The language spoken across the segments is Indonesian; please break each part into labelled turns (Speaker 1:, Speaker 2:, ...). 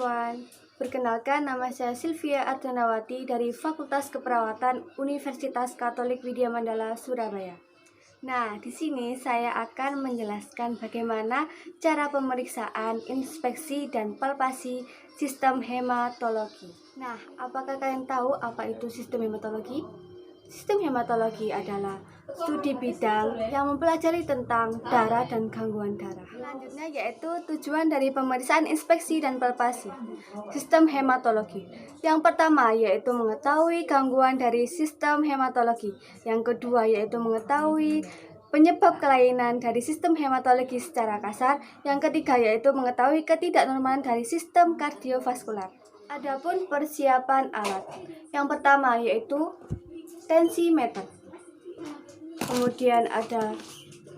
Speaker 1: everyone, perkenalkan nama saya Sylvia Ardanawati dari Fakultas Keperawatan Universitas Katolik Widya Mandala, Surabaya. Nah, di sini saya akan menjelaskan bagaimana cara pemeriksaan, inspeksi, dan palpasi sistem hematologi. Nah, apakah kalian tahu apa itu sistem hematologi? Sistem hematologi adalah studi bidang yang mempelajari tentang darah dan gangguan darah. Selanjutnya yaitu tujuan dari pemeriksaan, inspeksi, dan palpasi sistem hematologi. Yang pertama yaitu mengetahui gangguan dari sistem hematologi. Yang kedua yaitu mengetahui penyebab kelainan dari sistem hematologi secara kasar. Yang ketiga yaitu mengetahui ketidaknormalan dari sistem kardiovaskular. Adapun persiapan alat. Yang pertama yaitu tensimeter. Kemudian ada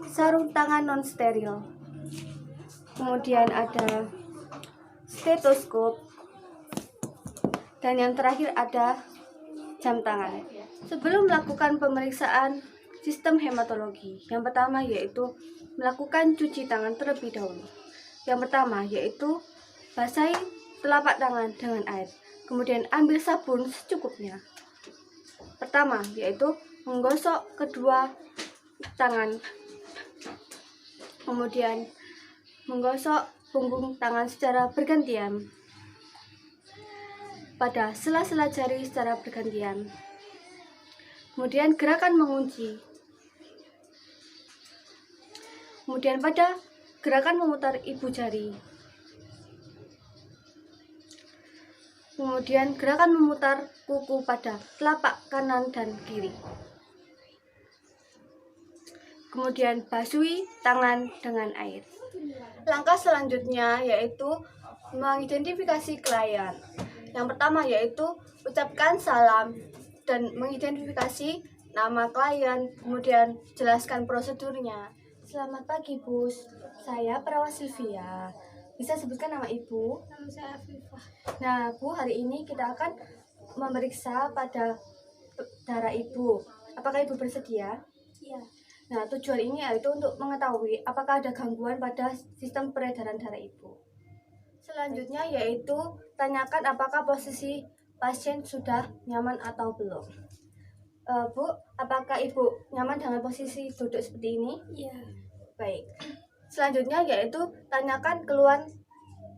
Speaker 1: sarung tangan non steril. Kemudian ada stetoskop. Dan yang terakhir ada jam tangan. Sebelum melakukan pemeriksaan sistem hematologi, yang pertama yaitu melakukan cuci tangan terlebih dahulu. Yang pertama yaitu basahi telapak tangan dengan air. Kemudian ambil sabun secukupnya. Pertama yaitu menggosok kedua tangan, kemudian menggosok punggung tangan secara bergantian pada sela-sela jari secara bergantian. Kemudian gerakan mengunci. Kemudian pada gerakan memutar ibu jari. Kemudian gerakan memutar kuku pada telapak kanan dan kiri. Kemudian basuhi tangan dengan air. Langkah selanjutnya yaitu mengidentifikasi klien. Yang pertama yaitu ucapkan salam dan mengidentifikasi nama klien, kemudian jelaskan prosedurnya. Selamat pagi Bu, saya perawat Sylvia. Bisa sebutkan nama Ibu?
Speaker 2: Nama saya Afifah.
Speaker 1: Nah Bu, hari ini kita akan memeriksa pada darah Ibu. Apakah Ibu bersedia?
Speaker 2: Iya.
Speaker 1: Nah, tujuan ini yaitu untuk mengetahui apakah ada gangguan pada sistem peredaran darah Ibu. Selanjutnya yaitu tanyakan apakah posisi pasien sudah nyaman atau belum. Bu, apakah Ibu nyaman dengan posisi duduk seperti ini?
Speaker 2: Iya.
Speaker 1: Baik. Selanjutnya yaitu tanyakan keluhan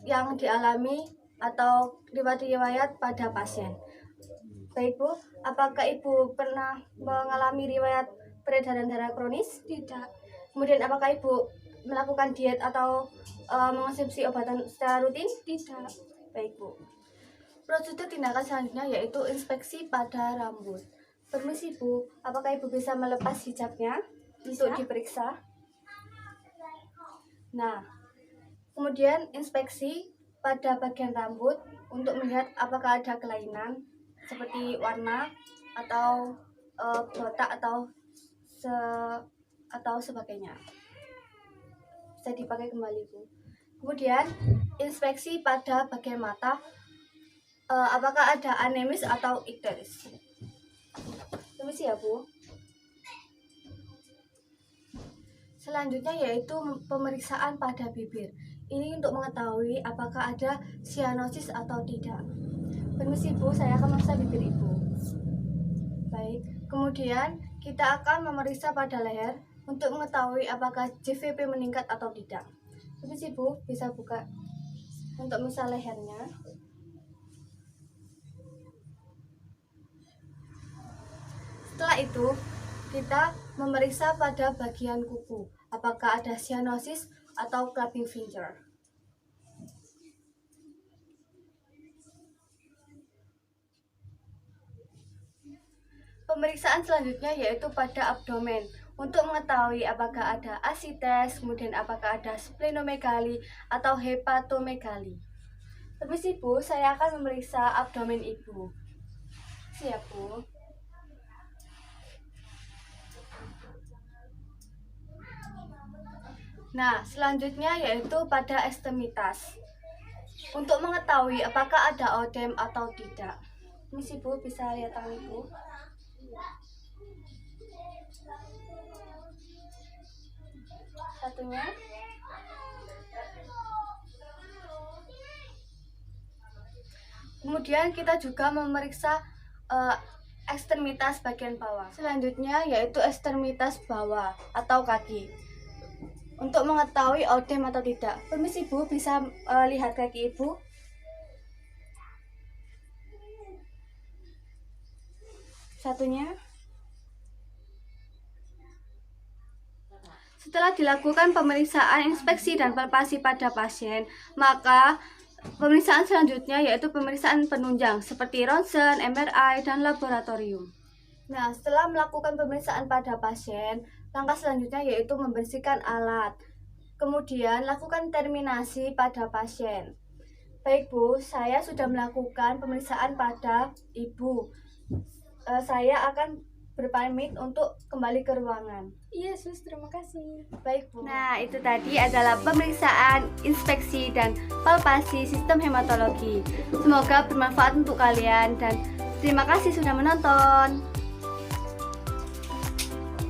Speaker 1: yang dialami atau riwayat pada pasien. Baik Bu, apakah Ibu pernah mengalami riwayat peredaran darah kronis?
Speaker 2: Tidak.
Speaker 1: Kemudian apakah Ibu melakukan diet atau mengonsumsi obatan secara rutin?
Speaker 2: Tidak.
Speaker 1: Baik Bu. Prosedur tindakan selanjutnya yaitu inspeksi pada rambut. Permisi Bu, apakah Ibu bisa melepas hijabnya untuk diperiksa? Nah, kemudian inspeksi pada bagian rambut untuk melihat apakah ada kelainan seperti warna atau botak atau sebagainya. Bisa dipakai kembali Bu. Kemudian inspeksi pada bagian mata, apakah ada anemis atau ikteris. Permisi ya Bu. Selanjutnya yaitu pemeriksaan pada bibir. Ini untuk mengetahui apakah ada sianosis atau tidak. Permisi Bu, saya akan memeriksa bibir Ibu. Baik, kemudian kita akan memeriksa pada leher untuk mengetahui apakah JVP meningkat atau tidak. Permisi Bu, bisa buka untuk memeriksa lehernya. Setelah itu, kita memeriksa pada bagian kuku, apakah ada sianosis atau clapping finger. Pemeriksaan selanjutnya yaitu pada abdomen, untuk mengetahui apakah ada asites, kemudian apakah ada splenomegali atau hepatomegali. Permisi Bu, saya akan memeriksa abdomen Ibu. Siap Bu. Nah, selanjutnya yaitu pada ekstremitas, untuk mengetahui apakah ada odem atau tidak. Permisi Bu, bisa lihat tangan Ibu. Satunya. Kemudian kita juga memeriksa ekstremitas bagian bawah. Selanjutnya yaitu ekstremitas bawah atau kaki. Untuk mengetahui odem atau tidak, permisi Bu, bisa lihat kaki Ibu. Satunya. Setelah dilakukan pemeriksaan, inspeksi, dan palpasi pada pasien, maka pemeriksaan selanjutnya yaitu pemeriksaan penunjang seperti ronsen, MRI, dan laboratorium. Nah, setelah melakukan pemeriksaan pada pasien, langkah selanjutnya yaitu membersihkan alat. Kemudian lakukan terminasi pada pasien. Baik Bu, saya sudah melakukan pemeriksaan pada Ibu. Saya akan berpamit untuk kembali ke ruangan.
Speaker 2: Iya sus, terima kasih.
Speaker 1: Baik Bu. Nah, itu tadi adalah pemeriksaan, inspeksi, dan palpasi sistem hematologi. Semoga bermanfaat untuk kalian dan terima kasih sudah menonton.